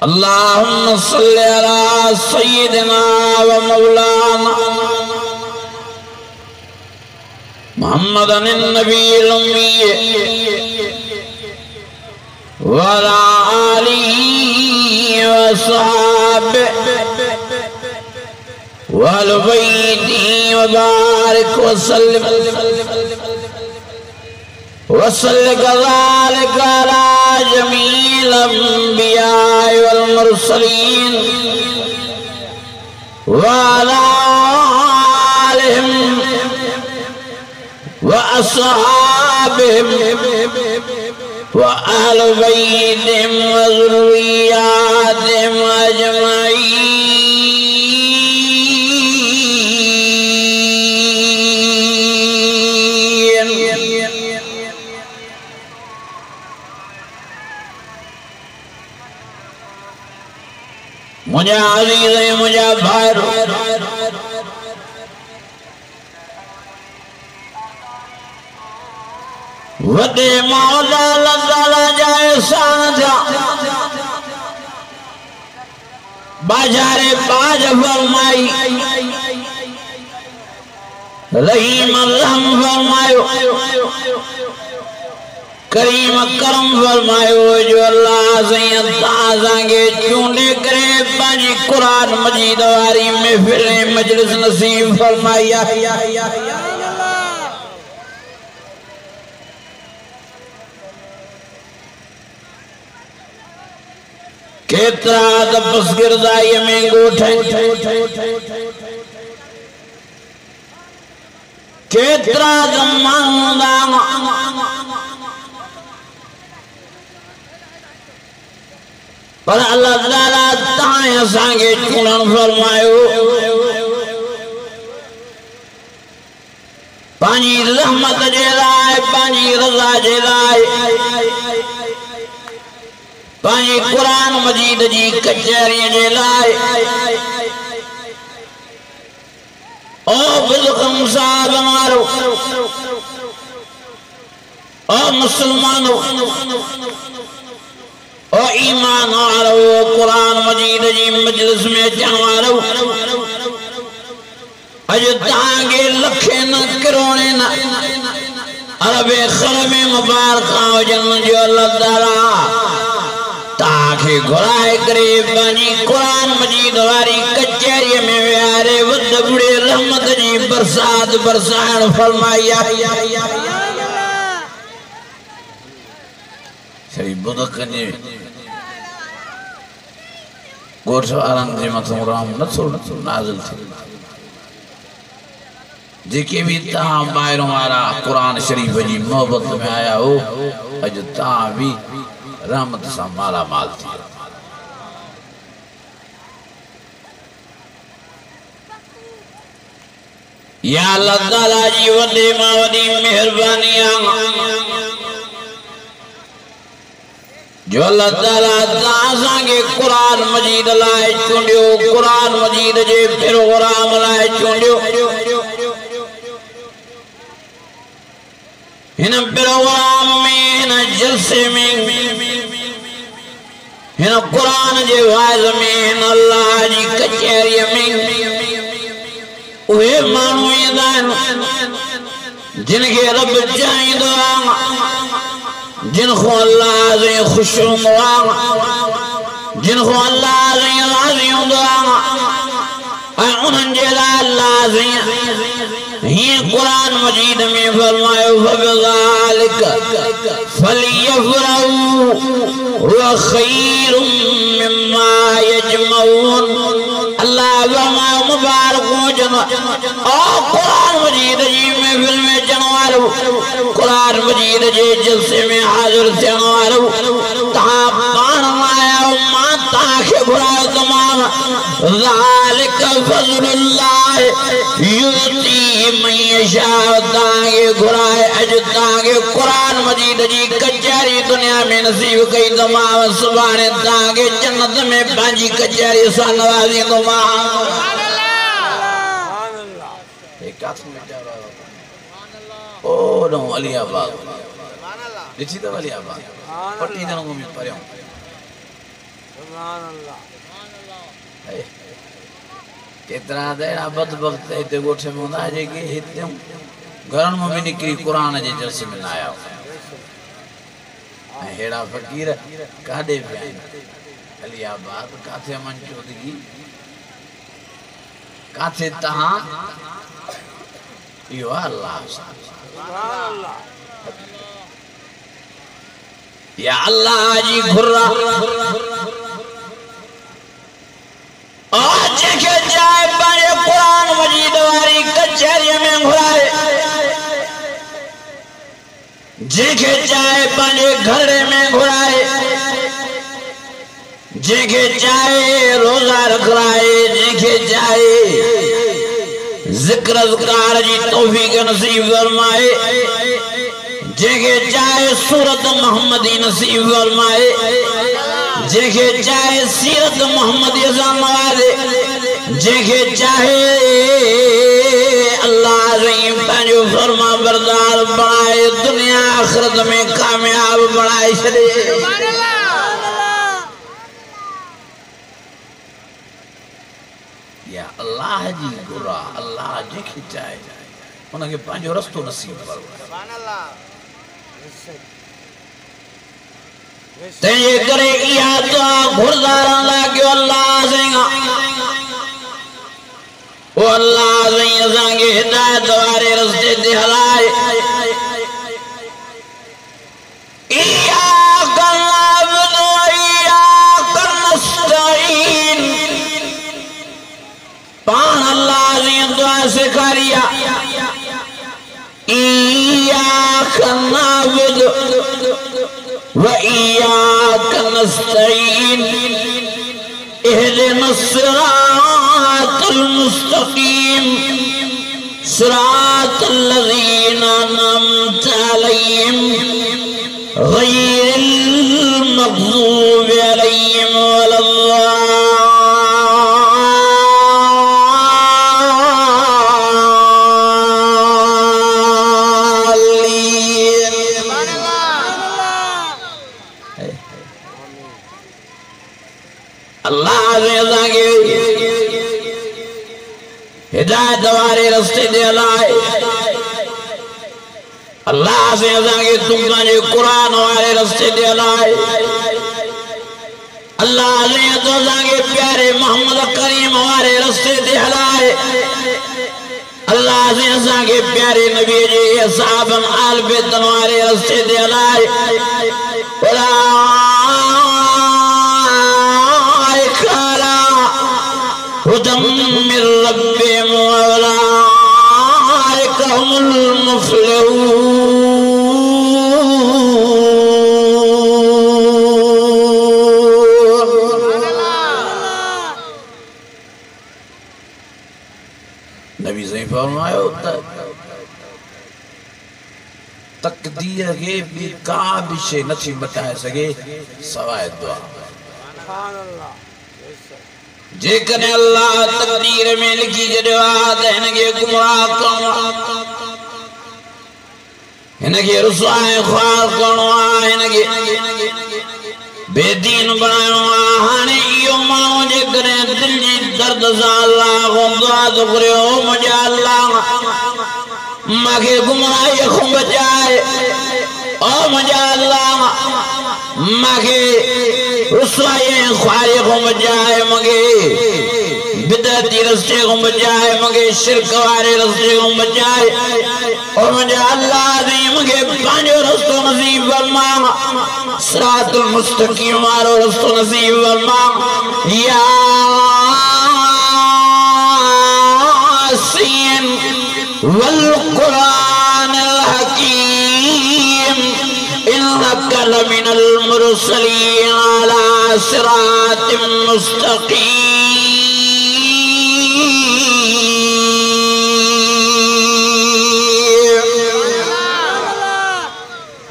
अल्लाहुम्मा सल्लि अला सय्यिदिना व मौलाना मुहम्मदन नबील उम्मी व अला आलिहि व सहाबिहि व अल बैतिहि व बारिक व सल्लिम वसल्ल कज़ालिक अला जमील अंबिया वल मुरसलीन व अला आलिहिम व अस्हाबिहिम व अहल बैतिहिम व ज़ुर्रिय्यातिहिम अजमईन। मुझे अज़ीज़ है, मुझे भाई वदे मौला लज़ाला जाए साधा बाजारे बाज फरमाई रहीम रहम फरमायो करीम करम फरमायो जो अल्लाह सैयद ताज़ांगे चूंडे करे बाजी कुरान मजीद वारी महफिल मजलिस नसीब फरमाया। केतरा दबस गिरदाई में गोठे केतरा दमांदा पर अल्लाह ताला ताए असांखे चूंडण फरमायो पांजी रहमत जे लाइ पांजी रज़ा जे लाइ पांजी कुरान मजीद जी कचहरी जे लाइ। ओ बिल्कुल साहब मारो ओ मुसलमानो ओ ईमान वालो कुरान मजीद जी मजलिस में अचण वालो अज तांगे लखे न करोड़े न अरबे खरबे मुबारक हुजन जो अल्लाह ताला ताके घुराए करे बानी कुरान मजीद वारी कचहरी में विहारे वद बुढ़े रहमत जी बरसात बरसाण फरमाया। सही बुदक ने गोठ वारन जे मथों राम नथो नाज़िल थी जेके भी ता ॿाहिरों वारा कुरान शरीफ जी मोहब्बत में आया हो अज ता भी रहमत सा माला माल थी। या अल्लाह ताला जी वॾे मां वॾी मेहरबानी जो अल्लाह ताला तांगे कुरान मजीद लाए चूंडियो कुरान मजीद जे प्रोग्राम लाए चूंडियो इन प्रोग्राम में इन जलसे में इन कुरान जे वाइज़ में इन अल्लाह जी कचहरी में उहे मानू ईंदा जिनके रब चाहींदो जिनको अल्लाह से खुश हुआ जिनको अल्लाह से राज़ी हुआ उन्हनि जे लाइ अल्लाह से ये कुरान मजीद में फरमायो फबिज़ालिक फलियफ़रहू हुवा खैरुम मिम्मा यजमऊन। अल्लाह फरमायो मुबारक हो जन ओ कुरान मजीद जी महफिल में जन वालो कुरान मजीद जे जलसे में हाजिर थियण वालो तहां पाण आया मां ताके घुरायो तमाम ज़ालिक फ़ज़लुल्लाह युती मन यशा ताके घुराए अज ताके कुरान मजीद जी कचहरी दुनिया में नसीब कई तमाम सुभाणे ताके जन्नत में पंहिंजी कचहरी सां नवाज़ी तमाम। ओ नो अलियाबाद ॾिठी अथव अलियाबाद पटी जनों में परियों केतरा देड़ा बदबख्त इते गोठे में होंदा जेके हिते घरन में निकरी कुरान जे जलसे में आया हेड़ा फकीर काडे पिया अलियाबाद काथे मंचोदगी काथे तहां यो अल्लाह या अल्लाह जी घुर्रा आज के जाए बड़े कुरान मजीद वाली कचहरी में घुराए जेके जाए बड़े घर में घुराए जेके जाए रोजा रखलाए जेके जाए जिक्र अज़कार जी तौफीक नसीब फरमाए जेके जाए सूरत मोहम्मदी नसीब फरमाए जेके चाहे सीरत मोहम्मदी नवाज़े जेके चाहे अल्लाह रहीम पंहिंजो फरमा बरदार बनाए दुनिया आखिरत में कामयाब बनाए छॾे या अल्लाह जी घुरा अल्लाह जेके चाहे उनके पंहिंजो रस्तो नसीब फरमाए तेरे करे इया दुआ घुरदारां लागे अल्लाह सेगा ओ अल्लाह सही असांखे हिदायत वारे रस्ते ते हलाए इय्याक नअबुदु व इय्याक नस्तईन पाण अल्लाह जी दुआ सिखारिया इय्याक नअबुदु वइय्याक नस्तईन इहदिना सिरातल मुस्तकीम सिरातल लज़ीना अनअमता अलैहिम गैरिल मग़ज़ूबि अलैहिम वलद्दाल्लीन हिदायत वारे रस्ते दे हलाए अल्लाह से असांखे तुम पंहिंजे कुरान वारे रस्ते दे हलाए अल्लाह से असांखे प्यारे मोहम्मद करीम वारे रस्ते दे हलाए अल्लाह से असांखे प्यारे नबी जे असहाबन आल बैतन वारे रस्ते दे हलाए हुदम मिन रब्बिहिम व उलाइका हुमुल मुफ़्लिहून। नबी सही फरमायो तकदीर के भी का भी शे नथी मटाए सके सवाए दुआ जेकने अल्लाह तकदीर में लिखी जॾहिं हिनखे गुमराह करणो हिनखे रुसवाए ख्वार करणो आहे हिनखे बेदीन बनाइणो आहे हाणे इहो माण्हू जेकॾहिं दिलि जी दर्द सां अल्लाह खां दुआ थो करे ओ मुंहिंजा अल्लाह मूंखे गुमराहीअ खां बचाए ओ मुंहिंजा अल्लाह मूंखे रुसवाई ख्वारी को बचाए मगे बिदअती रस्ते को बचाए मगे शिरक वारे रस्ते को बचाए और मुझे अल्लाह ने मगे पांचो रस्तो नसीब फरमा सिरातुल मुस्तकीम वारो रस्तो नसीब फरमा यासीन वल कुरानिल हकीम इन्नका लमिनल मुरसलीन अला सिरातिम मुस्तकीम।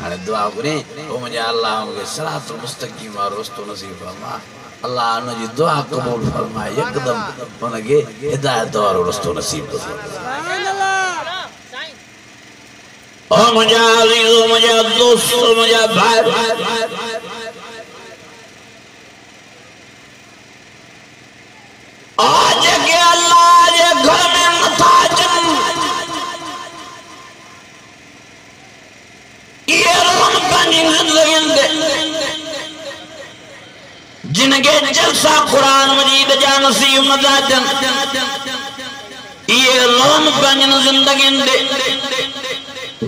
हाणे दुआ घुरे ओ मुंहिंजा अल्लाह मूंखे सिरातुल मुस्तकीम वारो रस्तो नसीब फरमा अल्लाह उनजी दुआ क़बूल फरमाए यकदम उनखे हिदायत वारो रस्तो नसीब फरमाए। ओ मुझे अज़ीज़ो मुझे दोस्त मुझे भाई जिनके जलसा कुरान मजीद जा नसीब मदादन ये रोन पंजन जिंदगी दे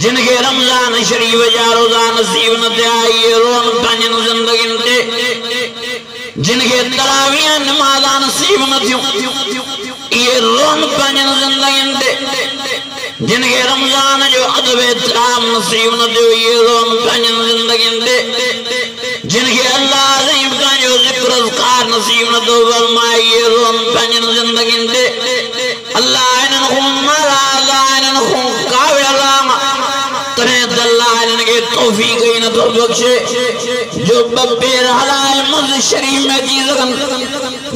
जिनके रमजान शरीफ जा रोजा नसीब न थे ये रोन पंजन जिंदगी दे जिनके तरावियां नमाज़ा नसीब न थियूं ये रोन पंजन जिंदगी दे जिनके रमजान जो अदब एहतराम नसीब न थियो ये रोन पंजन जिंदगी दे जिनके अल्लाह अज़ीम का जो जिक्र अज़कार नसीब न थियो फरमाए ये रोन पंजन जिंदगी दे अल्लाह इन्हनि मारा अल्लाह इन्हनि कावे अल्लाह तने अल्लाह इनके तौफीक ही न तो बख्शे जो बब्बेर हलाए मस्जिद शरीफ में जी सकन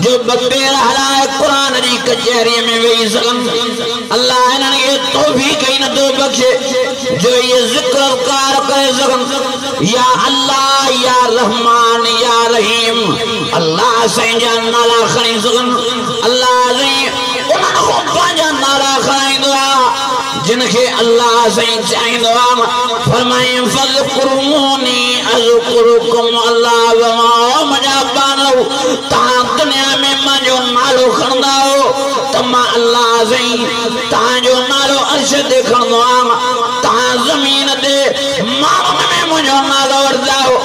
जो बब्बेर हलाए कुरान की कचहरी में वही सकन अल्लाह इनके तौफीक ही न तो बख्शे जो ये जिक्र अज़कार करे सकन या अल्लाह या रहमान या रहीम अल्लाह से जान नाला खणी सकन अल्लाह से उन्होंने पांजा नाला खणी दुआ जिनके अल्लाह से चाहिए फरमाए फज़कुरूनी अज़कुरुकुम अल्लाह वमा मजा बानो ता दुनिया में मजो नालो खणदा हो तमा अल्लाह से ता जो नालो अर्श दे खणदा ता जमीन दे मावन में मजो नालो वरदा हो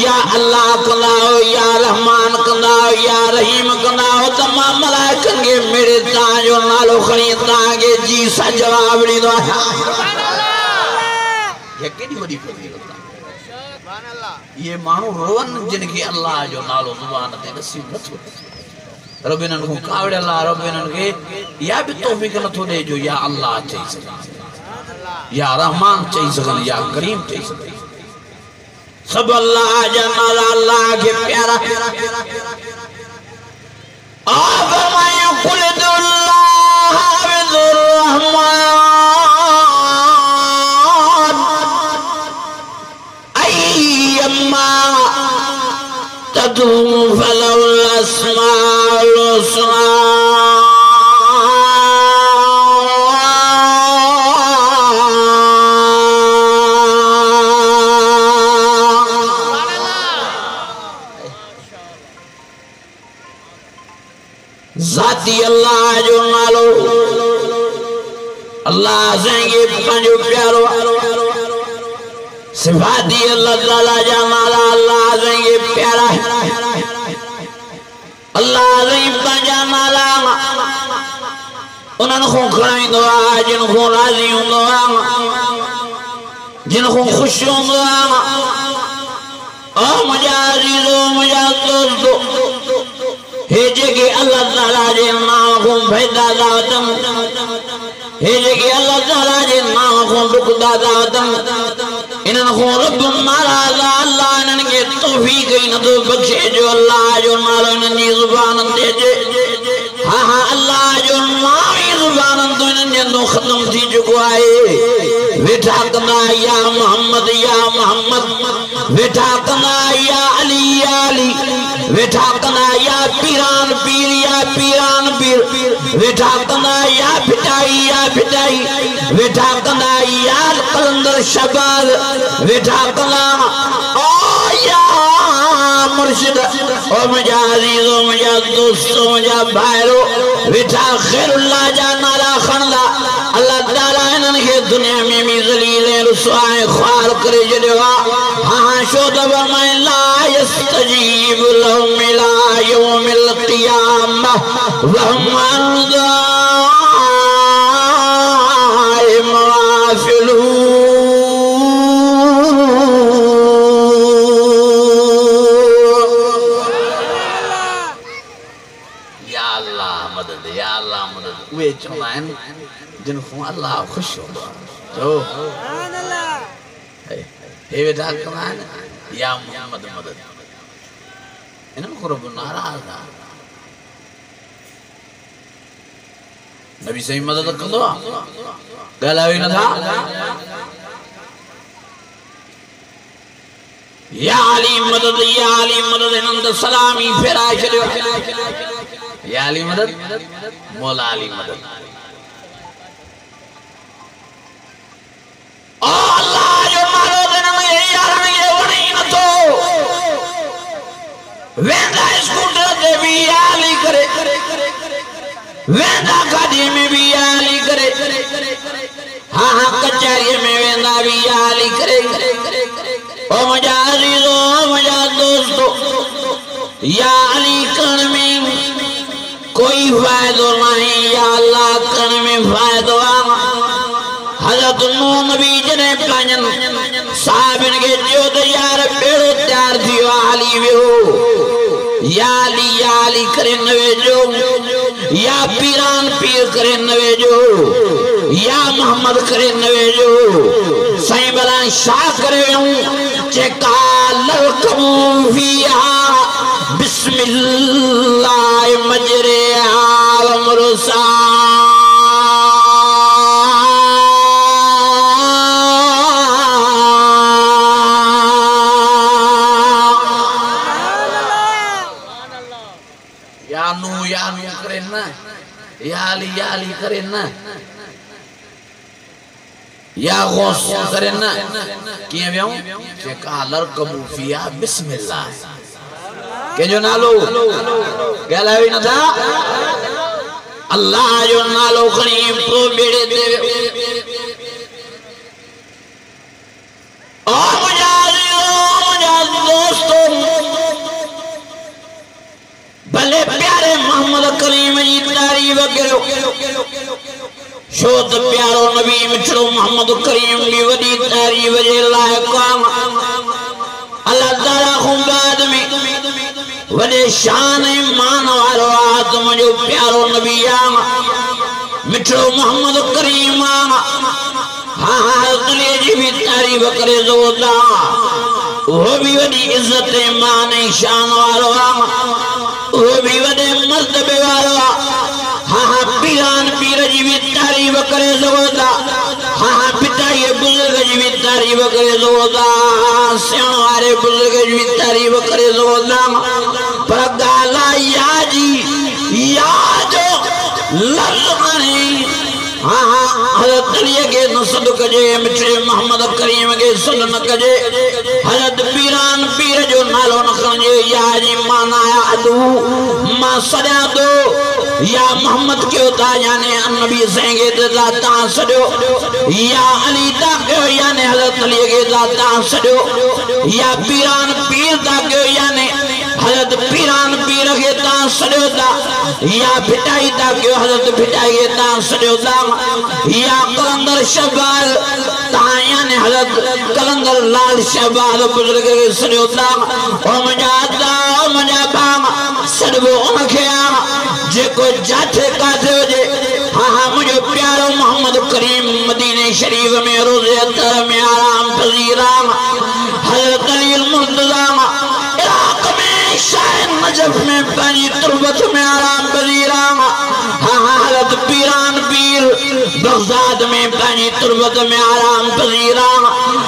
या अल्लाह कंदा हो या रहमान कंदा हो या रहीम कंदा हो तमा मलाइकन के मेरे ता जो नालो खणी ता के जी सा जवाब नी दो ये केडी बड़ी फजीलत ये मानो रोवन जिनके अल्लाह जो नालो जुबान ते नसीब न थो रबिनन को कावड़े अल्लाह रबिनन के या भी तौफीक न थो दे जो या अल्लाह चई सके या रहमान चई सके या करीम चई सके सब अल्लाह जन्नत अल्लाह के प्यारा आ फरमाया कुल दुल्लाह बिदुर रहमान तदूम फलउल अस्माउल हुस्ना जाती अल्लाह जो नालो अल्लाह सेंगे पंजो प्यारो सिफाती अल्लाह ताला जा नाला अल्लाह सेंगे प्यारा अल्लाह से पंजा नाला उन्हनि को खणाईंदो आहे जिन को राज़ी हूंदो आहे जिन को खुश हूंदो आहे ओ मुंहिंजा अज़ीज़ो मुंहिंजा दोस्तो हे जेके अल्लाह ताला जे नाम को पैदा दातम हे जेके अल्लाह ताला जे नाम को दुख दातम इन्हनि को रब मारा अल्लाह इन्हनि खे तौफीक ही न थो बख्शे जो अल्लाह जो नालो इन्हनि जी ज़ुबान ते अचे हाँ हाँ अल्लाह जो नाम ही ज़ुबान तो इन्हनि जे अंदर ख़त्म थी चुको आहे वेठा कंदा या मोहम्मद वेठा कंदा या अली वेठा कंदा या पीरान पीर या पीरान पीर वेठा कंदा या फिटाई वेठा कंदा या कलंदर शबाज वेठा कंदा ओ या मुर्शिद ओ मुझा अजीजो मुझा दोस्तों मुझा भाईरो वेठा खैरुल्लाह जा नाला खणदा अल्लाह ताला इन्हनि खे दुनिया में भी ज़लील ऐं रुसवा ऐं ख़्वार करे छॾियो आहे हाँ छो त फरमाए ला यस्तजीब लहुम इला यौमिल क़ियामह वहुम अन दुआइहिम गाफ़िलून या अल्लाह मदद वे चवंदा आहिनि जिन खां अल्लाह ख़ुशि हूंदो आहे चओ हे वेठा कंदा आहिनि या मोहम्मद मदद इन्हनि खां रब नाराज़ आहे नबी सही मदद कंदो आहे ॻाल्हायो ई नथा या अली मदद इन्हनि त सलामी फेराए छॾियो या अली मदद मौला अली मदद ओ अल्लाह जो नालो देने में यार ये वणी न तो वेंदा स्कूटर ते भी आली करे वेंदा गाड़ी में भी आली करे हाँ हाँ कचहरी में वेंदा भी आली करे ओ मजा अजीजो मजा दोस्तों या अली करण में कोई फायदो नहीं या अल्लाह करण में फायदो हजरत नूह नबी जने पांजन साहबिन के जो तो यार पेड़ो तैयार थियो आली वेहो या अली करे नवे जो या पीरान पीर करे नवे जो या मोहम्मद करे नवे जो सही बला शाह करे हूं चेका ललकमू फिहा बिस्मिल्लाह मजरेहा व मुरसा यानू करे ना याली करे ना या गौस करे ना किए व्याऊं के कालर कबूफिया बिस्मिल्लाह के जो नालो कहला भी न था अल्लाह जो नालो खणी प्रो बेड़े दे ओ मुझा दोस्तों भले प्यारे मोहम्मद करीम जी तारीफ करो शोध प्यारो नबी मिठड़ो मोहम्मद करीम की वडी तारीफ जे लायक अल्लाह ताला को बाद में वडे शान मान वालो आदम जो प्यारो नबी मिठड़ो मोहम्मद करीम हाँ हाँ तले जी भी तारीफ करे जोदा वो भी वडी इज्जत मान शान वालो वो भी वडे मर्तबे वालो हाँ हाँ पीरान पीर जी भी तारीफ करे जोदा हाँ हाँ पिताई बुजुर्ग जी भी तारीफ करे जोदा सियाण वाले बुजुर्ग जी भी तारीफ करे जोदा पर गाला या जी या जो लल्लमानी हाँ हाँ हज़रत अली के नसद कजे मिठे मोहम्मद करीम के सुन न कजे हज़रत पीरान पीर जो नालो न खजे या जी मानाया अदू मां सदा दो या मोहम्मद के उता याने नबी सेंगे दा ता सडो या अली दा के याने हज़रत अली के दा ता सडो या पीरान पीर दा के याने हज़रत पीरान पीर के ता सडो दा या भिटाई दा के हज़रत भिटाई के ता सडो दा या कलंदर शहबाज ताया ने हज़रत कलंदर लाल शहबाज बुजुर्ग के सडो दा ओ मजा बाम सडबो उनखे जेको जाथे काथे होजे हाँ हाँ मुझे प्यारो मोहम्मद करीम मदीने शरीफ में रोज़े अतर में आराम पजीराम हज़रत अली मुर्तज़ा इराक में शाह नजफ में पानी तुरबत में आराम पजीराम हाँ हाँ हज़रत पीरान पीर बगदाद में पानी तुरबत में आराम पजीराम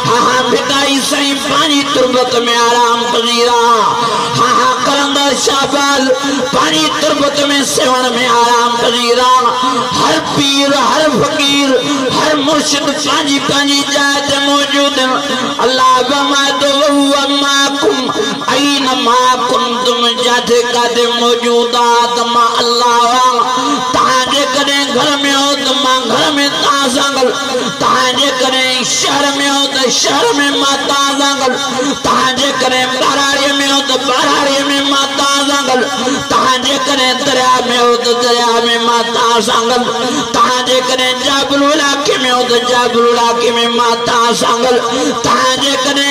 हाँ हाँ पिताई सही पानी तुरबत में आराम पजीराम हाँ हाँ कलंदर शाहबाज पानी तुरबत में सेवन में आराम पजीराम हर पीर हर फकीर हर मुर्शिद पानी पानी जात मौजूद अल्लाह बमादो वमाकुम ऐन मा कुंतुम जाते कादे मौजूदात मा अल्लाह ताजे करे घर में हो तो मां घर में ता संगल ताजे करे शहर में हो तो शहर में माता संगल ताजे करे बरारी में हो तो बरारी में माता संगल ताजे करे दरिया में हो तो दरिया में माता संगल ताजे करे जाबुल इलाके में हो तो जाबुल इलाके में माता संगल ताजे करे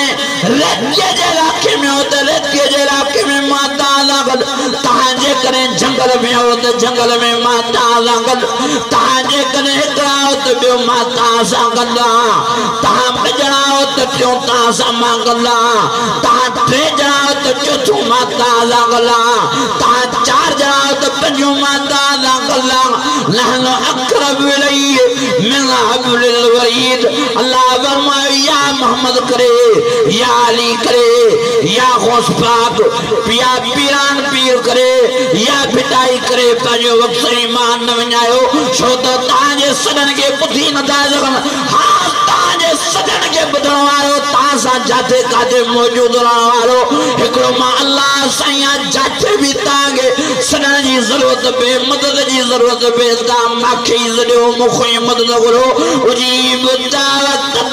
रेतके इलाके में हो तो रेतके इलाके में माता संगल ताजे करे जंगल में हो तो जंगल में माता संगल ताजे करे कराओ तो बे माता संगल ताम जणाओ तो क्यों ता समागला ता tre जणाओ तो चौथो माता संगल ता चार जणाओ तो पंजो माता संगल लहनो अकरब इलैहि मिन हब्लिल वरीद अल्लाह फरमाए या मोहम्मद करे या अली करे या गौस पाक पिया पीरान पीर करे या पिटाई करे पाजो वक्त ईमान न वञायो छो तो ताजे सदन के पुथी न था सघन हाँ ताजे सजन के बुधण वारो तासा जाते काते मौजूद रहण वारो एकड़ो मां अल्लाह सैया जाते भी तांगे सजन जी जरूरत पे मदद जी जरूरत पे ता माखे जड़ो मुखो मदद करो उजीब दावत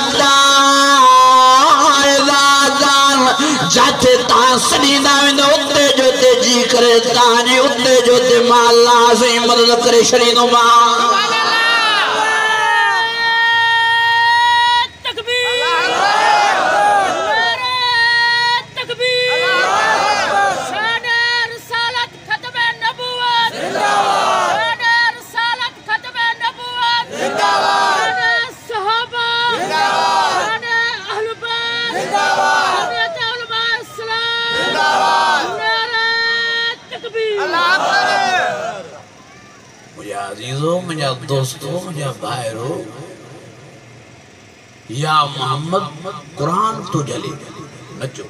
जाते ता सदीदा वेंदो उते जोते जी करे ता जी उते जोते मां अल्लाह से मदद करे शरीनो मां मुझे दोस्तों मुझे भाईरो या मोहम्मद कुरान तो जले नचो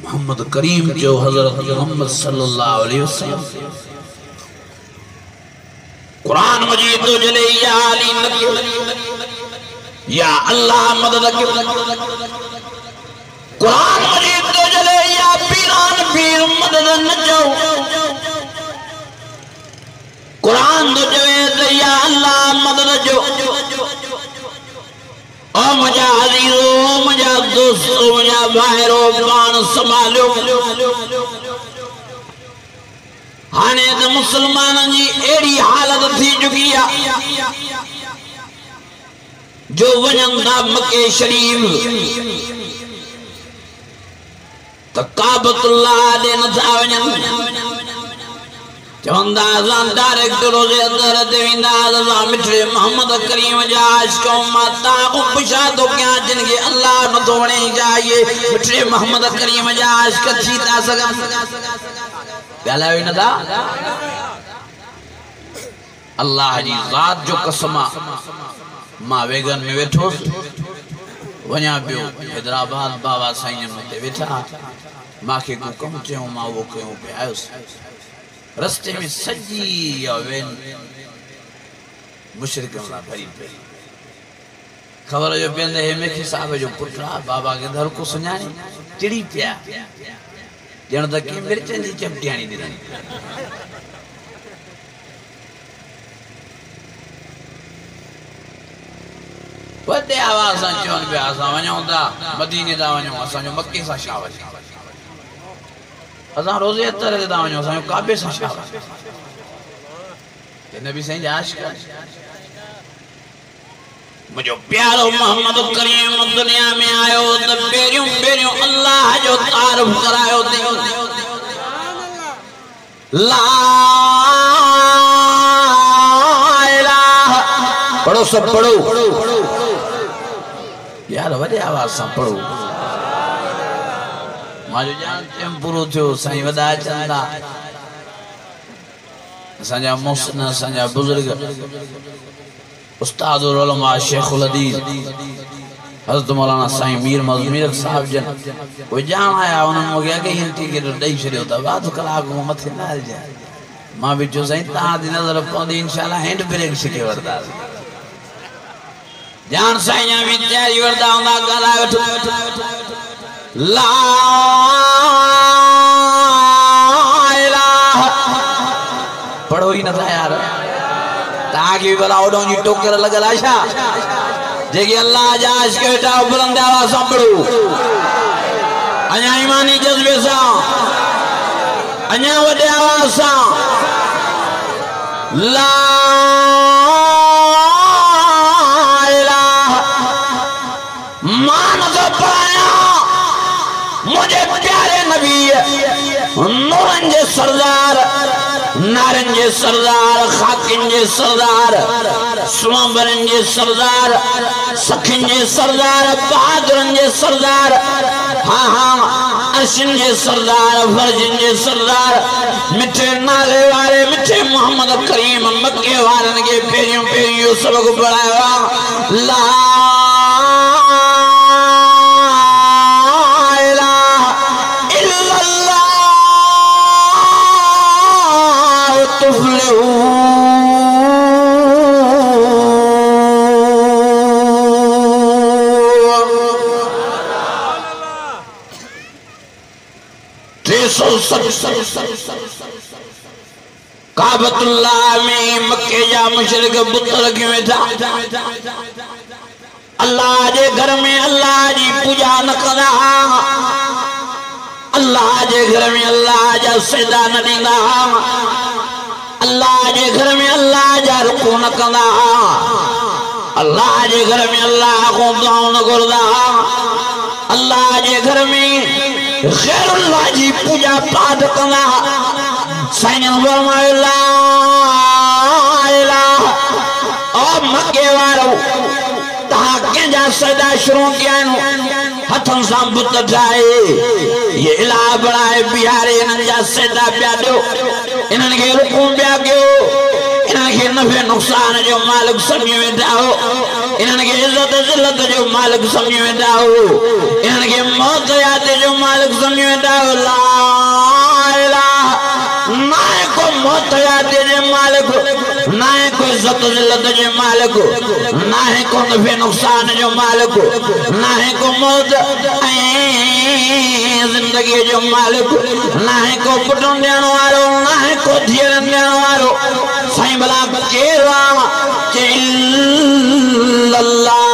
मोहम्मद करीम जो हजरत मोहम्मद सल्लल्लाहु अलैहि वसल्लम कुरान मजीद तो जले या अली नचो या अल्लाह मदद कुरान मजीद तो जले या पीरान पीर मदद नचो कुरान तो जवे या अल्लाह मदद जो ओ मुझा अजीजो मुझा दोस्तो मुझा भाईरो पान संभालो हाने तो मुसलमानन जी एड़ी हालत थी चुकी है जो वजन था मक्के शरीफ तो काबतुल्लाह दे न था वजन चवंदा डायरेक्ट रोजे अंदर देविंदा मिठड़े मोहम्मद करीम जा आशिको माता को पुछा तो क्या जिनके अल्लाह न तो वणे चाहिए मिठड़े मोहम्मद करीम जा आशिक थी ता सगन ॻाल्हायो न था अल्लाह जी ज़ात जो कसमा मां वेगन में वेठो वञा पियो हैदराबाद बाबा साईं ते वेठा मांखे को कम चयो मां वो कयो पे आयुसि रस्ते में सजी वेन मुशरिकन ला भरी पे खबर जो पेंदे हे मेखी साहब जो पुटरा बाबा के दर को सुञाणी चिड़ी पिया जण त की मिर्चन जी चमटियाणी दी वडे आवाज सां चवन पिया असां वञूं था मदीने था वञूं असांजो मक्के सां छा वञे असां रोज़े अतर ते था वञूं असांजो काबे सां छा वञे नबी साईं जा आशिक़ मुझो प्यारो मोहम्मद करीम दुनिया में आयो त पहिरियों पहिरियों अल्लाह जो तारीफ करायो थे ला इलाहा पढ़ो सब पढ़ो यार वडे आवाज सां पढ़ो माजो जान टाइम पूरो थियो साईं वदा चंदा असांजा मोहसिन असांजा बुजुर्ग उस्ताद उलमा शेखुल हदीस हज़रत मौलाना साईं मीर मज़मीर साहब जन वो जान आया उन्होंने मुझे आगे ही टिकट दई छड़ियो था बात कलाक को मथे ना जा मां भी जो साईं ता दी नजर पौंदी इंशाल्लाह हैंड ब्रेक सिखे वरदा जान साईं भी तैयारी वरदा हुंदा गला वठो ला इलाहा पढ़ो ही न था यार ताकि भला ओडो जी टोकर लगल आशा जेके अल्लाह जा आशिक़ वेठा बुलंद आवाज़ सां पढ़ो अञा ईमानी जज्बे सां अञा वडे आवाज़ सां ला इलाहा मां नथो पढ़ाया मुझे प्यारे नबी नूरन जे सरदार नारन जे सरदार खाकिन जे सरदार सुमबरन जे सरदार सखिन जे सरदार बहादुरन जे सरदार हाँ हाँ अर्शिन जे सरदार फर्जिन जे सरदार मिठे नाले वाले मिठे मोहम्मद करीम मक्के वारन के पेरियों पेरियों सबक पढ़ाया ला काबतुल्लाह में मक्के जा मुशरिक बुत लगी हुए था अल्लाह जे घर में अल्लाह जी पूजा न करा अल्लाह जे घर में अल्लाह जा सजदा न ॾींदा अल्लाह जे घर में अल्लाह जा रुकू न कंदा अल्लाह जे घर में अल्लाह को दुआऊं न घुरदा अल्लाह जे घर में गैरुल्लाह जी पूजा पाठ कंदा साईं फरमायो ला इलाहा ओ मक्के वारो तहां कंहिंजा सजदा शुरू कया हथन सां बुत ठाहे ये इलाह बणाए बिहारे इन्हनि जा सजदा पिया ॾियो इन्हनि खे रुकू पिया कयो इन्हनि खे नफ़े नुक़सान जो मालिक सम्झी वेंदा हो इन्हनि खे इज़त ज़िलत जो मालिक सम्झी वेंदा हो इन्हनि खे मौत याद जो मालिक सम्झी वेंदा हो ला इलाहा ना है कोई मौत याद जे मालिक ना है कोई इज़्ज़त ज़िल्लत जे मालिक ना है कोई नफ़े नुक़सान जो मालिक ना है कोई मौत जिंदगी जो मालिक ना है कोई पुटन ॾियण वारो ना है कोई धीअर ॾियण वारो साईं भला केरु आहे इल्लल्लाह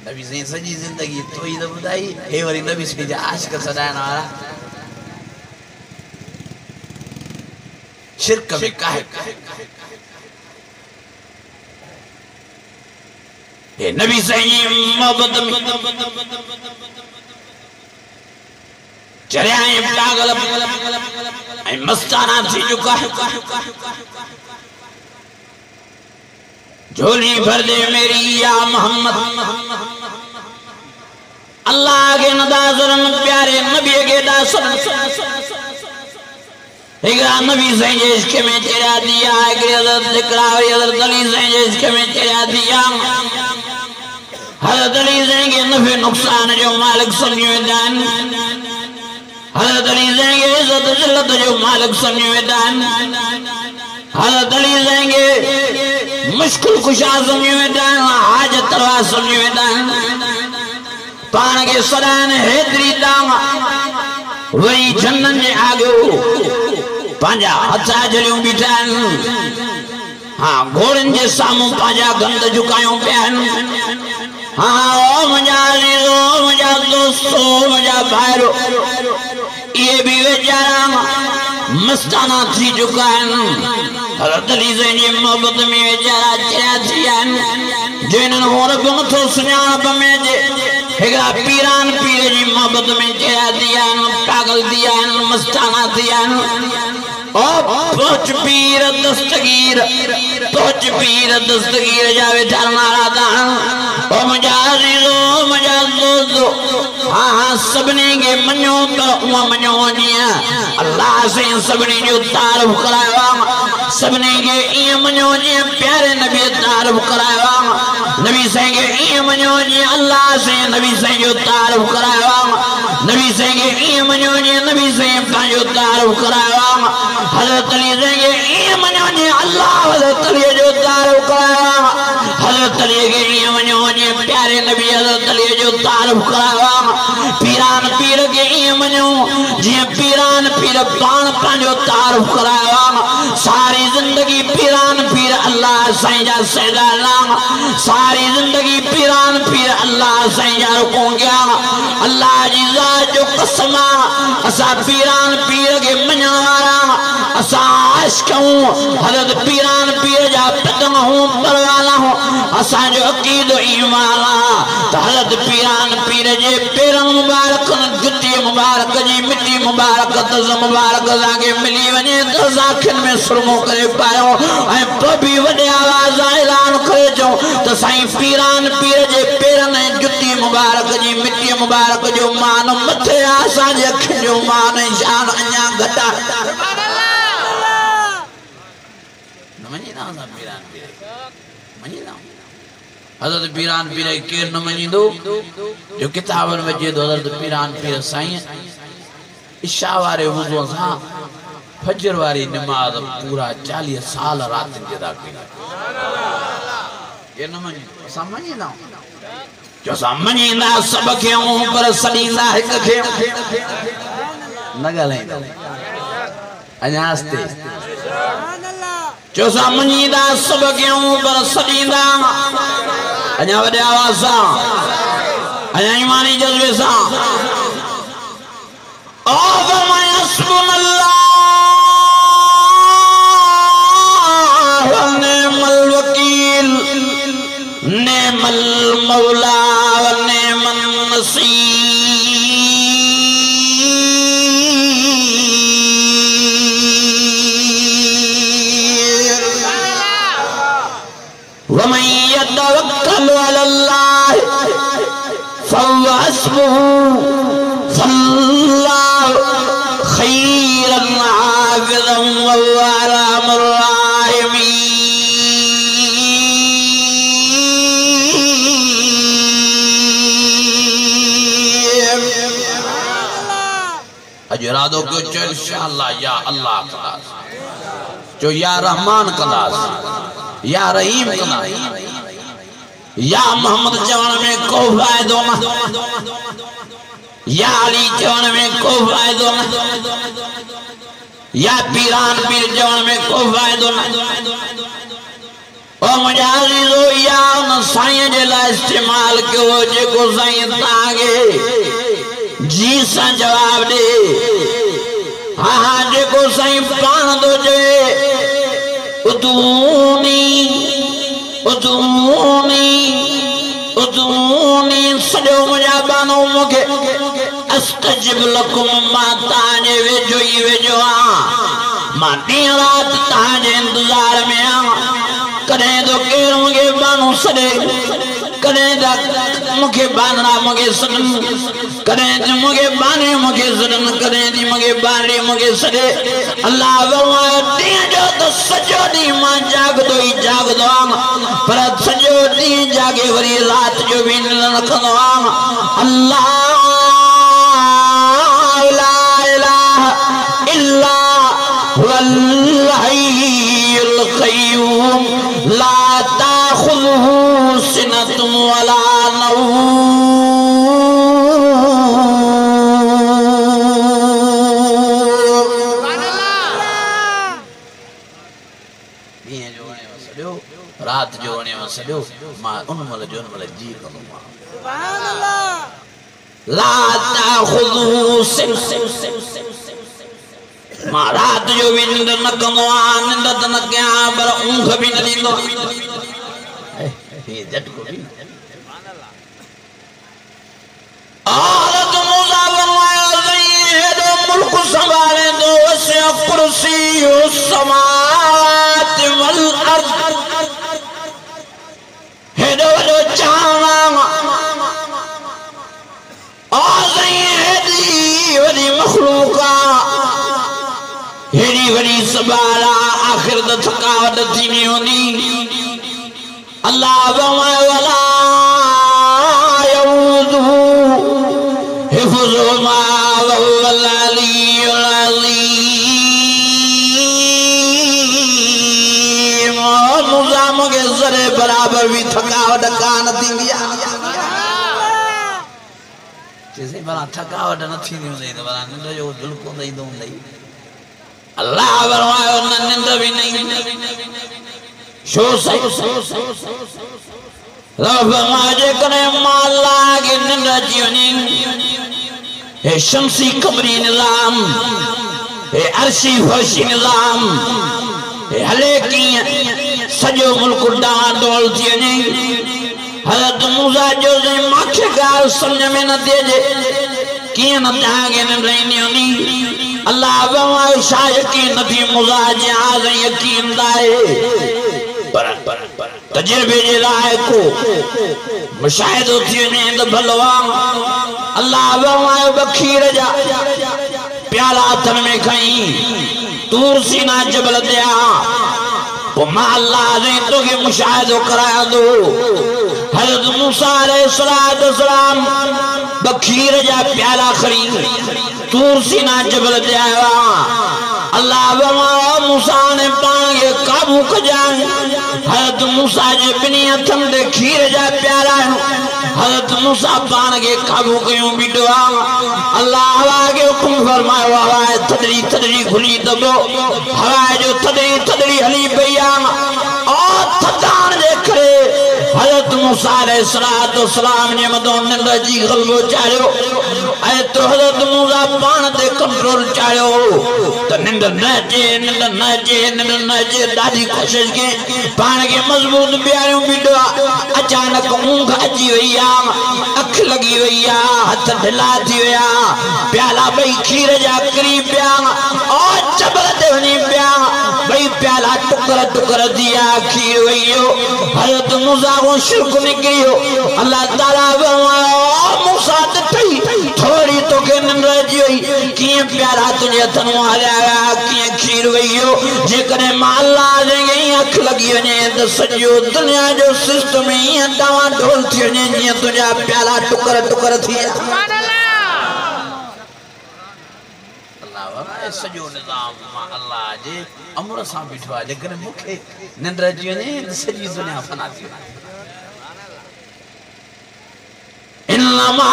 नबी से सजी जिंदगी तो ही बुधाई हे वरी नबी से आशिक सदायण वाला शिरक में काहे हे नबी से मोहब्बत में चरियाए पागल ऐ मस्ताना थी चुका है झोली भर दे मेरी या मोहम्मद अल्लाह के नदाज़रन प्यारे नबी के दासन एकरा नबी से इश्क में तेरा दिया एकरे हज़रत ज़िक्रा और हज़रत अली से इश्क में तेरा दिया हज़रत अली से के नफ़े नुक़सान जो मालिक समझी वेंदा आहिनि हज़रत अली से के इज़्ज़त ज़िल्लत जो मालिक समझी वेंदा आहिनि हज़रत अली से के मुश्किल कुशा समझी वेंदा आहिनि हाजत रवा समझी वेंदा आहिनि पाण के सदान हेतरी दाम वही जन्नत जे आॻियो पंहिंजा हथा जलियूं बीठा आहिनि हाँ घोड़नि जे साम्हूं पंहिंजा गंद झुकायूं पिया आहिनि हाँ ओ मुंहिंजा अज़ीज़ो मुंहिंजा दोस्तो मुंहिंजा भाइरो इहे बि वीचारा मस्ताना थी चुका आहिनि हज़रत अली जी मोहब्बत में वीचारा चरिया थी विया आहिनि जो इन्हनि को रब नथो सुञाणप में जे हिकिड़ा पीरान पीर जी मोहब्बत में चरिया थी आहिनि पागल थी आहिनि मस्ताना थी आहिनि पहुंच पीर दस्तगीर जा वेठा नारा दान ओ मुंहिंजा अज़ीज़ो मुंहिंजा दोस्तो हाँ हाँ सभिनी खे मञो त उहा मञो जीअं अल्लाह से सभिनी जो तारीफ़ करायो सभिनी खे ईअं मञो जीअं प्यारे नबी तारीफ़ करायो नबी साईं खे ईअं मञो जीअं अल्लाह से नबी साईं जो तारीफ़ करायो नबी साईं खे ईअं मञो जीअं नबी साईं पंहिंजो तारीफ़ करायो हज़रत अली के ईअं मञो जीअं अल्लाह हज़रत अली जो तारीफ़ करायो हज़रत अली के ईअं मञो जीअं प्यारे नबी हज़रत अली जो तारीफ़ करायो पीरान पीर के ईअं मञो जीअं पीरान पीर पाण पंहिंजो तारीफ़ करायो सारी जिंदगी पीरान पीर अल्लाह साईं जा सजदा नाम सारी जिंदगी पीरान पीर अल्लाह साईं जा रुकूं कया अल्लाह जी ज़ात जो कसम असां पीरान पीर के मञण वारा असां आशिक़ हूं हज़रत पीरान पीर जा कदम हूं परवाना हूं असां जो अक़ीदो ईमान त हज़रत पीरान पीर जे पेरन मुबारक जुती मुबारक जी मिट्टी मुबारक तज़ मुबारक असांखे मिली वञे त असां अखियुनि में सुरमो करे पायो ऐं पोइ बि वॾे आवाज़ ऐलान करे चऊं त साईं पीरान पीर जे पेरन ऐं जुती मुबारक जी मिट्टी मुबारक जो मान मथे आहे असांजे अखियुनि जो मान ऐं शान अञा घटि आहे मञीदा पीरान पीर मञीदा हज़रत पीरान पीर केर न मञींदो जो किताबन में जे हज़रत पीरान पीर साईं इशा वारे वुज़ू सां फजर वारी नमाज पूरा 40 साल रात के अदा कई ये न मञींदो असां मञींदा जो असां मञींदा सब खे पर सॾींदा हिक खे न ॻाल्हाईंदा अञास्ते जो असां मञींदा सब खे पर सॾींदा अञा वॾे आवाज़ सां अञा ईमानी जज़्बे सां ओ फरमाया सुब्हानल्लाह व निअमल वकील निअमल मौला व निअमन नसीर व मन यतवक्कल अलल्लाह फहुव हस्बुहु फल्लाहु खैरुन हाफिज़न व हुव अर्हमुर राहिमीन। अज इरादो कयो चो इंशाअल्लाह या अल्लाह कंदास जो या रहमान कंदास या रहीम कंदास या मोहम्मद चवण में को फायदो न या अली चवण में को फायदो न या पीरान पीर चवण में को फायदो न ओ मुंहिंजा अज़ीज़ो या उन साईं जे लाइ इस्तेमाल कयो जेको साईं तव्हांखे जी सां जवाब ॾे हाँ हाँ जेको साईं पाण थो चए उदूनी उदूनी उदूनी सॼो मुंहिंजा बानो मूंखे अस्तजिब लकुम मां तव्हांजे वेझो ई वेझो आहियां मां ॾींहुं राति तव्हांजे इंतज़ार में आहियां कॾहिं तो केरु मूंखे बानो सॾे कॾहिं त मूंखे बानड़ा मूंखे सॾनि कॾहिं त मूंखे बाने मूंखे सॾनि कॾहिं थी मूंखे बाने मूंखे सॾे अल्लाह फरमायो ॾींहं जो त सॼो ॾींहुं मां जागदो ई जागदो आहियां पर सॼो ॾींहुं जागे वरी राति जो बि निंड न कंदो आहियां अल्लाह ला इलाहा इल्ला हुवल हय्युल क़य्यूम ला ताख़ुज़ुहु सिनतुन वला रात जो वणे सॼो मां उन महिल जो उन महिल जी कंदो ला ताख़ुज़ुहु मां रात जो भी निंड न कंदो आहियां निंड त न कयां पर ऊँघ भी न ॾींदो ये झटको भी औरत मूसा फरमायो हेॾो मुल्क संभाले थो वसिअ कुर्सियु समावाति वल अर्ज़ हेॾो वॾो चांव हेॾी वॾी मखलूक हेॾी वॾी सबारा आख़िर त थकावट थींदी हूंदी अल्लाह फरमायो वला यऊदुहु हिफ़्ज़ुहुमा व हुवल अलियुल अज़ीम मूसा मूंखे ज़रे बराबर भी थकावट कान थींदी आहे चइसि भला थकावट न थींदी हूंदी त भला निंड जो झुलको न ईंदो हूंदई अल्लाह फरमायो न निंड भी न ईंदी शो सही रब माजे करे माला के निंड अची वञे हे शमसी कमरी निज़ाम हे अर्शी फर्शी निज़ाम हे हले कीअं सॼो मुल्क डांडोल थी वञे हज़रत मूसा जो मूंखे ॻाल्हि सम्झ में न थी अचे कीअं न तव्हांखे निंड ईंदी हूंदी अल्लाह फरमायो छा यकीन न थी मूसा जे हाज़ यकीन आहे तजुर्बे जे लाइक़ो मुशाहिदो थी वञे त भलो आहे अल्लाह फरमायो बखीर जा प्याला हथनि में खई तूर सीना जबल ते आ पोइ मां अल्लाह तोखे मुशाहिदो करायां थो हज़रत मूसा अलैहिस्सलाम बखीर जा प्याला खड़ी तूर सीना जबल ते आया अल्लाह मूसा ने पाए काबू कजाए हज़रत मूसा जे बिनी हथन दे खीर जा प्याला हज़रत मूसा पान के काबू कयूं बिडो अल्लाह हवा के हुक्म फरमायो हवा थदड़ी थदड़ी खुली दबो हवा जो थदड़ी थदड़ी हली पई और थदान दे करे हज़रत मूसा अलैहिस्सलाम ने मदो निंद जी गलबो चाड़ियो ऐ तो हज़रत मूसा पान दे कंट्रोल चाड़ियो तो निंद न जे ॾाढी कोशिश के पान के मजबूत प्यारियों बिडो अचानक ऊंघ अची वई अख लगी वई हथ ढिला थी वया प्याला बई खीर जा करी पिया और जबल ते वनी पिया बई प्याला टुकर टुकर दिया खीर वईयो हज़रत मूसा को शिरक निकरियो अल्लाह ताला मूसा ॾिठई थोड़ी तो के निंड अची वई कीअं प्याला तुझे हथन मां हलिया कीअं खीर वईयो जेकॾहिं मां अल्लाह जे अख लगी वञे त सॼो दुनिया जो सिस्टम ईअं डावाडोल थी वञे जीअं तुंहिंजा प्याला टुकर टुकर थी विया सॼो निज़ाम मां अल्लाह जे अमर सां बीठो आहे जेकॾहिं मूंखे निंड अची वञे त सॼी दुनिया फना थी वञे इन्नमा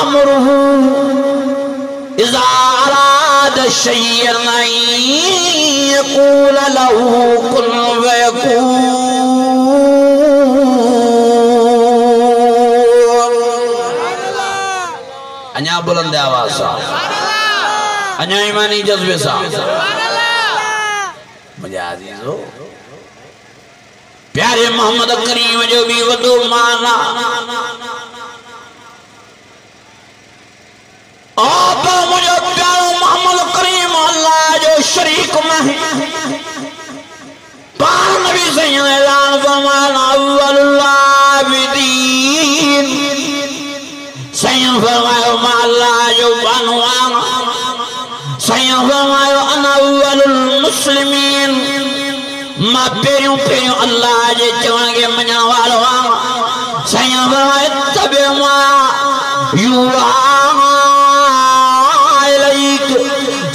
अमरुहु इज़ा अराद शैअन अन यक़ूल लहू कुन फयकून अन्या बुलंद आवाज सा अन्या ईमानी जज्बे सा मुझे अजीजो प्यारे मोहम्मद करीम जो भी वडो माना आप मुझे प्यारो मोहम्मद करीम अल्लाह जो शरीक नहीं पान नबी सैयद ऐलान फरमाया अव्वलुल आबिदीन सैयद फरमायो मां अल्लाह जो बनवा सैयद फरमायो अना अव्वलुल मुस्लिमीन मां पेरियों पेरियों अल्लाह जे चवण के मञण वारो सैयद फरमायो तबे मां युवा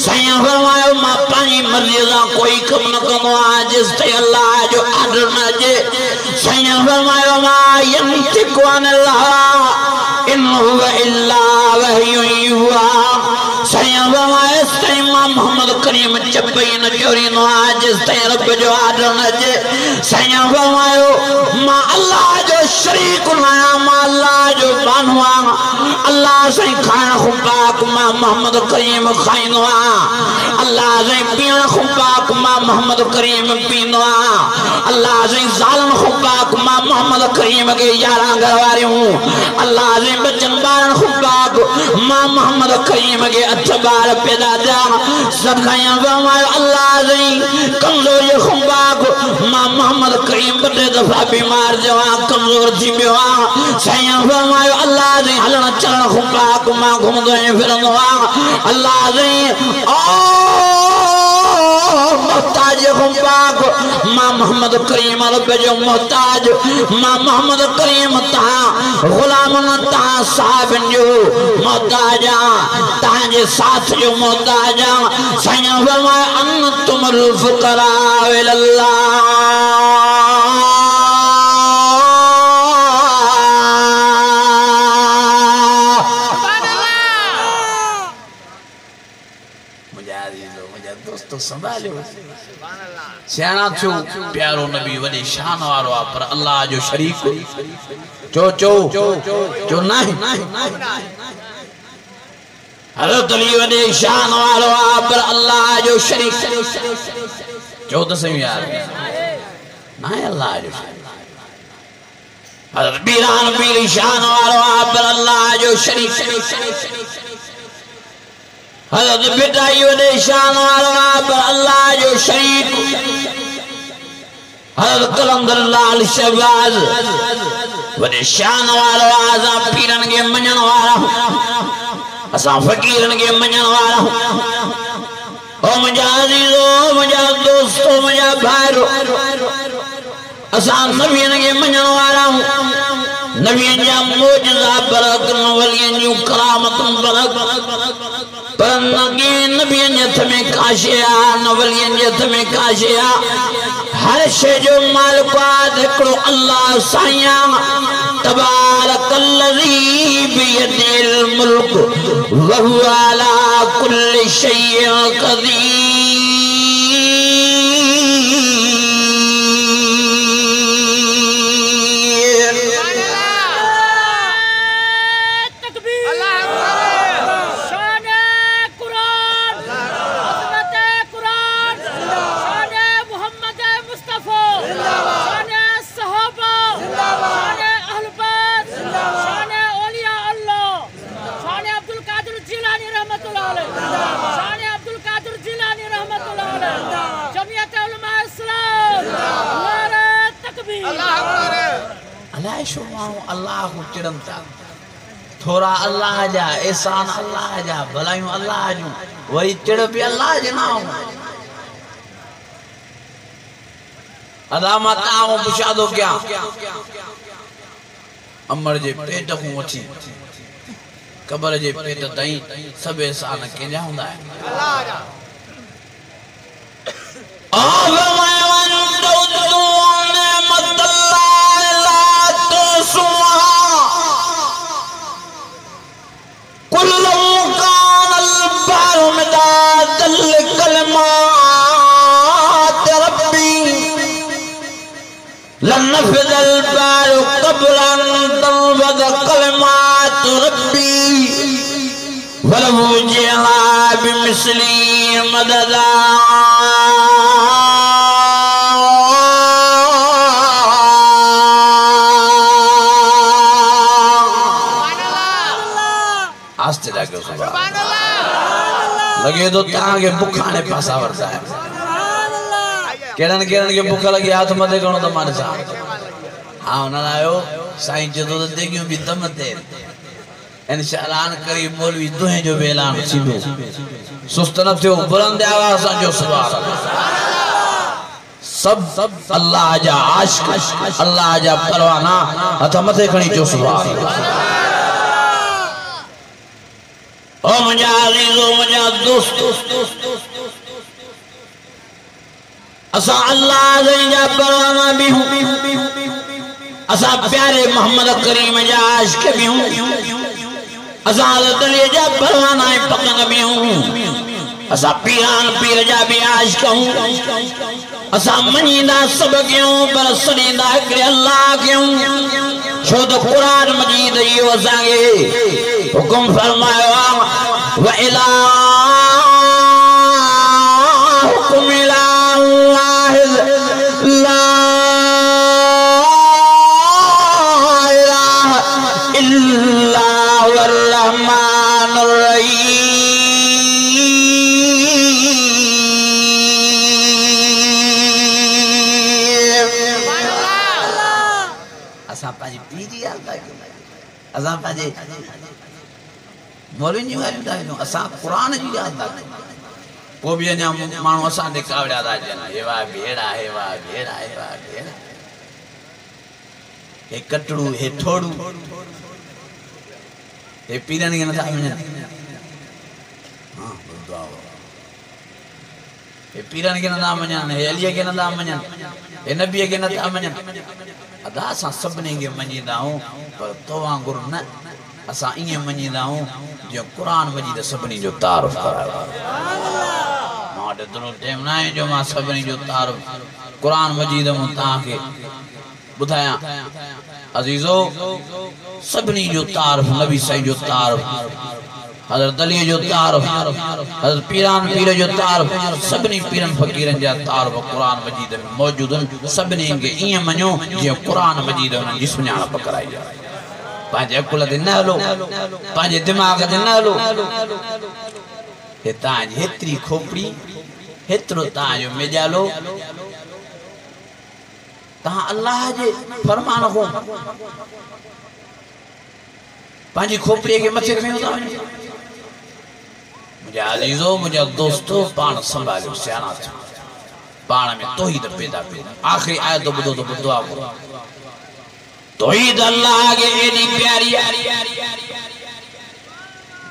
सैयद फरमायो मां पानी मर्जी सां कोई कम न कंदो आहियां जेसि ताईं अल्लाह जो ऑर्डर न अचे सैयद फरमायो मां यंतिकु अनिल हवा इन हुवा इल्ला वहयुन युहा सैयद फरमायो जेसि ताईं मां मोहम्मद करीम चपई न चोरींदो आहियां जेसि ताईं रब जो ऑर्डर न अचे सैयद फरमायो मां अल्लाह जो शरीक न आहियां मां अल्लाह जो बानो आहियां अल्लाह से खाना खुपाक मां मोहम्मद करीम खाइंदो आहियां अल्लाह से पीण खुपाक मां मोहम्मद करीम पींदो आहियां अल्लाह से ज़ालन खुपाक मां मोहम्मद करीम के 11 घर वारियूं अल्लाह से बचन बारन खुपाक मां मोहम्मद करीम के 8 बार पैदा थिया सदकाया फरमायो अल्लाह से कमजोरी खुपाक मां मोहम्मद करीम 2 दफा बीमार थियो कमजोर थी वियो सैयद फरमायो अल्लाह से हलण चलण खुपाक मां घुमंदो फिरंदो अल्लाह से मोहताज खुपाक मां मोहम्मद करीम रब जो मोहताज मां मोहम्मद करीम तहां गुलामन तहां साहिबन जो मोहताज तहां जे साथ जो मोहताज सैयद फरमाया अंतुमुल फुकरा इलल्लाह तो संभालो सियाणा थियो प्यारो नबी वॾे शान वारो आ पर अल्लाह जो शरीक चो नहीं हज़रत अली वॾे शान वारो आ पर अल्लाह जो शरीक चो तो सही यार ना अल्लाह जो हज़रत बीरान पीर शान वारो आ पर अल्लाह जो शरीक हज़रत बिटाई वॾे शान वारो पर अल्लाह जो शरीक हज़रत कलंदर लाल शहबाज वॾे शान वारो असां पीरन के मञण वारा असां फ़कीरन के मञण वारा ओ मुंहिंजा अज़ीज़ो मुंहिंजा दोस्तो मुंहिंजा भाइरो असां नबियन के मञण वारा नबियन जा मौजज़ा बरकन वलियन जूं करामतूं बरक पर नबियन जे हथ में का शइ आहे न वलियन जे हथ में का शइ आहे हर शइ जो मालिक आहे हिकिड़ो अल्लाह साईं तबारकल्लज़ी बियदिल मुल्क व हुवा अला कुल्लि शैइन क़दीर। अल्लाह को चिड़न था थोड़ा अल्लाह जा एहसान अल्लाह जा भलायूं अल्लाह जूं वही चिड़ भी अल्लाह जे नाम अदा मां ताऊं पुछादो क्या अमर जे पेट को वठी कबर जे पेट ताईं सब एहसान केजा हुंदा है अल्लाह जा لنفذ البال قبل أن تنفذ كلمات ربي ولو جئنا بمثله مددا आस्ते जाके सुभान अल्लाह लगे तो तांगे बुखाने पासा वरता है केरन केरन के भूख लगी हाथ मथे करो तो माने साहब हां न आयो साईं जदो देखियो भी दम ते इंशाअल्लाह करी मौलवी दुहे जो ऐलान सीधो सुस्त न थियो बुलंद आवाज जो सुभान अल्लाह सब अल्लाह जा आशिक अल्लाह जा परवाना हाथ मथे खणी जो सुभान अल्लाह ओ मुजा अजीजो मुजा दोस्त असा अल्लाह जा परवाना भी हूं असा प्यारे मोहम्मद करीम जा आशिक भी हूं असा हज़रत अली जा परवाना पकन भी हूं असा पीरान पीर जा भी आशिक हूं असा मनीदा सब क्यों पर सुनीदा हिकड़े अल्लाह क्यों छो तो कुरान मजीद इहो असांखे हुकुम फरमायो व इलाहुकुम मौलवी असा कुरान जी याद था वो भी अञा माण्हू असां ते कावड़िया था अचनि हे वाह भेड़ा हे वाह भेड़ा हे वाह भेड़ा हे कटड़ू हे ठोड़ू हे पीरन के नथा वञनि हां हे पीरन के नथा वञनि हे अलीअ के नथा वञनि हे नबीअ के नथा वञनि अदा असां सभिनी खे मञींदा आहियूं पर तो वांगुरु न असा इं मञींदा आहियूं जो कुरान मजीद सभिनी जो तारुफ करायो मां वटि एतिरो टाइम न आहे जो मां सभिनी जो तारुफ कुरान मजीद में तव्हांखे ॿुधायां अज़ीज़ो सभिनी जो तारुफ नबी साईं जो तारुफ हज़रत अली जो तारुफ हज़रत पीरान पीर जो तारुफ सभिनी पीरन फ़कीरन जा तारुफ कुरान मजीद में मौजूद आहिनि सभिनी खे ईअं मञो जीअं कुरान मजीद उन्हनि जी सुञाणप कराई आहे पांजे अकुल ते न हलो पांजे दिमाग ते न हलो हे तांजी हेतरी खोपड़ी हेतरो तांजो मेजालो ता अल्लाह जे फरमान को पांजी खोपड़ी के मथे खयो ता मुझे अजीजो मुझे दोस्तों पान संभालो सियाना पाण में तौहीद पैदा कयो। आखिरी आयत बुधो तो दुआ करो। तौहीद अल्लाह के एडी प्यारी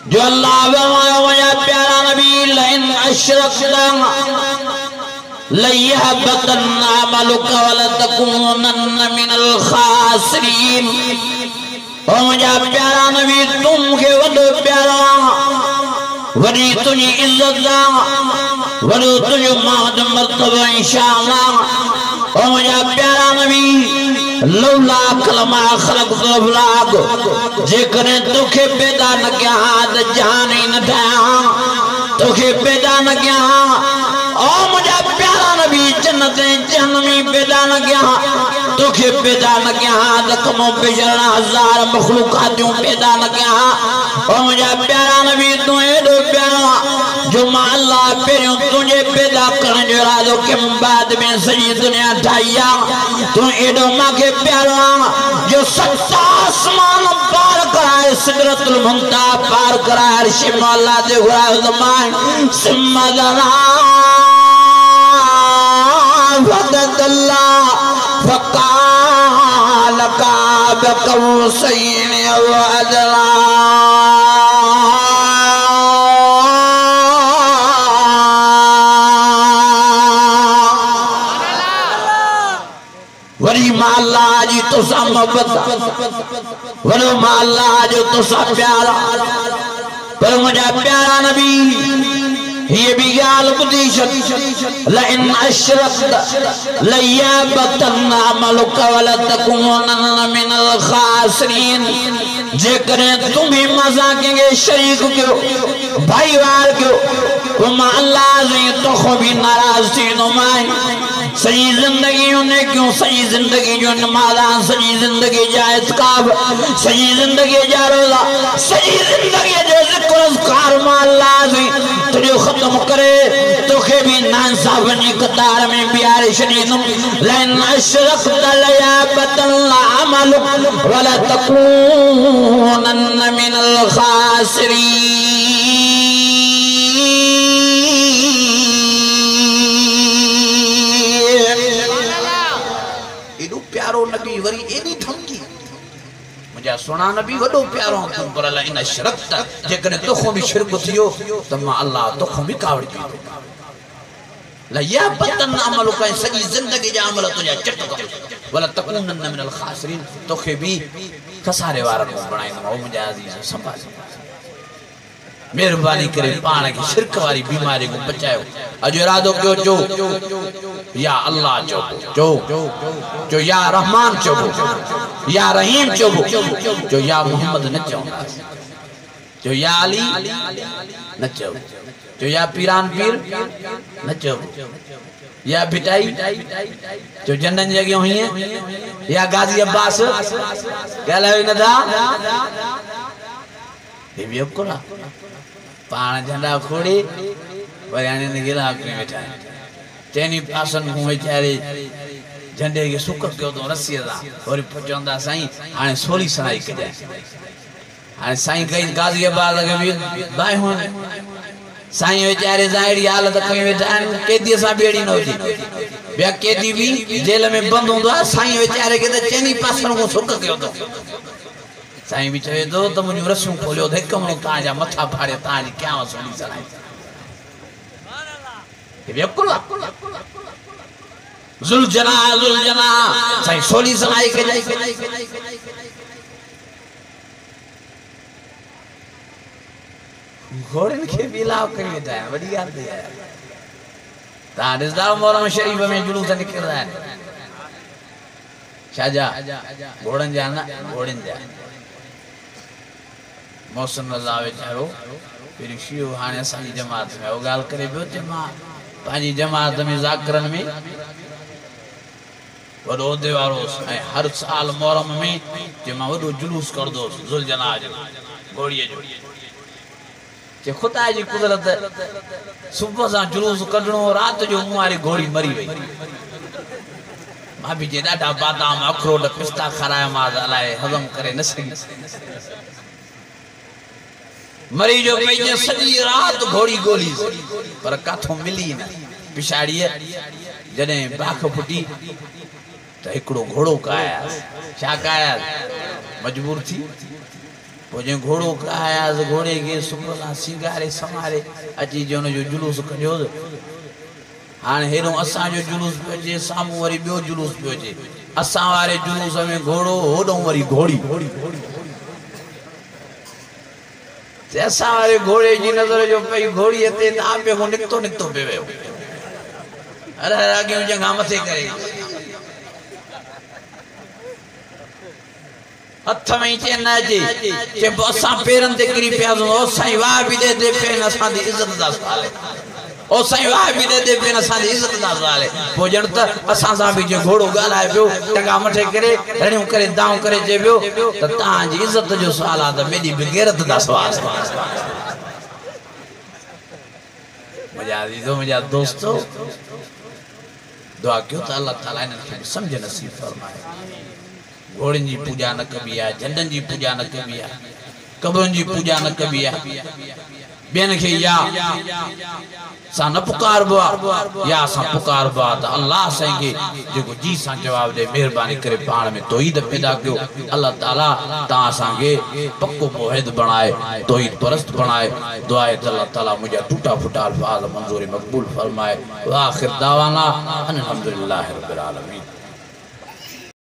जो अल्लाह वया प्यारा नबी लइन अशरकता लयहबतन अमलुका वलतकुनन्न मिनल खासिरीन। ओ मुझा प्यारा नबी तुम के वडो प्यारा वडी तुझी इज्जत दा वडो तुझो माद मर्तबा इंशाअल्लाह। ओ मुझा प्यारा नबी लौला कलमा खलक फलाग जेकने तोखे पैदा न किया त जान ही न था तोखे पैदा न किया। ओ मुझा प्यारा नबी जन्नत जहन्नमी पैदा न किया तोखे पैदा न किया त कमो बेशरण हजार मखलूकातों पैदा न किया। ओ मुझा प्यारा नबी तू एडो प्यारा जो मां अल्लाह पहिरियों तुझे पैदा करण जो इरादो के बाद में सॼी दुनिया ठाहिया। तू एडो मांखे प्यारा जो सत्ता आसमान पार कराए सिदरतुल मुंतहा पार कराए अर्श मौला दे घुराए ज़मान सिमदना वदल्ला फकाल काब कौसैन व अदला। वरी माला जी तो सा मोहब्बत वरो माला जो तो सा प्यारा पर मुझा प्यारा नबी ये भी गाल बुद्धि लइन अशरकत लयहबतन अमलुका वलतकुनन्न मिनल खासिरीन। जेकरे तुम भी मजा केंगे शरीक क्यों भाईवार क्यों वो अल्लाह से तो खो भी नाराज थी नुमाई। सही जिंदगी उन्हें क्यों सही जिंदगी जो नमाज़ां सही जिंदगी जा इत्काब सही जिंदगी जा रोज़ा सही जिंदगी जो ज़िक्र अज़कार अल्लाह से तुझे खत्म करे तोखे भी नांसाफ़नी कतार में बियारे शरीनुम लइन अशरकत लयहबतन अमलुक वलतकुनन्न मिनल खासिरीन। प्यारो नबी वरी एडी धमकी मुझा सोना नबी वडो प्यारो तुम पर ला इन शरकत जेकने तोखो भी शिरक थियो त मां अल्लाह तोखो भी कावड़ की लयहबतन अमलुका सजी जिंदगी जा अमल तुझा चट वला तकुनन्न मिनल खासिरीन तोखे भी खसारे वारा को बनाई ओ मुझा अजीज संभाल मेहरबानी करे पाण की शिरक वाली बीमारी को बचायो। अजो इरादो क्यों जो या अल्लाह जो या रहमान चो या रहीम चो जो या मोहम्मद न चो जो या अली न चो जो या पीरान पीर न चो या भिटाई जो जन्नत जगह हुई है या गाजी अब्बास गलायो न था बेबी अब कोला पाण झंडा खोड़े वयाने ने गिला के बैठा है तेनी पासन को बेचारे झंडे के सुक क्यों तो रस्सी दा और पचंदा साईं हाने सोली सनाई कजाए हाने साईं कई गाजी अब्बास लगे भी बाय हो साईं बेचारे जायड़ी हालत कई बैठा कैदी सा बेड़ी न होती बया कैदी भी जेल में बंद होंदो साईं बेचारे के चेनी पासन को सुक क्यों तो साईं भी चवे तो तुम रस्सू खोलियो थे कमो ताजा मथा फाड़े ताजी क्या सोनी सनाई ये बिल्कुल जुलजना साईं सोली सनाई के जाई घोड़े के बिलाव कर लेता है बड़ी बात है तारिजदार मोहरम शरीफ में जुलूस निकल रहा है शाहजा घोड़न जाना घोड़न जा मौसम नजावे चारो फिर शिव हाने सारी जमात में वो गाल करे बियो ते मां पाजी जमात में जाकरन में वडो देवारो हर साल मोहरम में जे मां वडो जुलूस कर दो जुलजना घोड़िए जो जे खुदा जी कुदरत सुबह सा जुलूस कढणो रात जो मुआरी घोड़ी मरी वई मां भी जे डाटा बादाम अखरोट पिस्ता खराया मां अलाए हजम करे न सकी मरी जो पई सजी रात घोड़ी गोली पर काथों मिली न पिछाड़ी जने बाख फुटी तो एकड़ो घोड़ो काया छा काया मजबूर थी पोइ घोड़ो काया घोड़े के सुबला सिंगारे समारे अची जो जुलूस कढियो हाँ हेरो असा जो जुलूस पे अचे सामू वरी बियो जुलूस पे अचे असा वारे जुलूस में घोड़ो होडो वरी घोड़ी असा वारे घोड़े जी नजर जो पई घोड़ी ते आपे को निकतो पे वियो अरे आगे जगह मथे करे हथ में चेन अचे चे असा पेरन ते किरी पिया ओ साईं वाह भी दे पे असा दी इज्जत दा सवाल ओ साईं वाह भी दे पे असा दी इज्जत दा सवाल पो जण त असा सा भी जो घोड़ो गालाए पियो टका मथे करे रणियो करे दाव करे जे पियो त ता जी इज्जत जो सवाल आ त मेरी बेगैरत दा सवाल मजा दोस्तों दुआ क्यों तो अल्लाह ताला इन्हें समझ नसीब फरमाए घोड़न जी पूजा न कबी है झंडन जी पूजा न कबी है कब्रन जी पूजा न कबी है बेन के या सा न पुकार बा या सा पुकार बा तो अल्लाह से के जो जी सा जवाब दे मेहरबानी करे पाण में तौहीद पैदा कयो अल्लाह ताला ता सा के पक्को मुहिद बनाए तौहीद परस्त बनाए दुआ है अल्लाह ताला मुझे टूटा फूटा अल्फाज मंजूरी मकबूल फरमाए व आखिर दावाना अल्हम्दुलिल्लाहि रब्बिल आलमीन।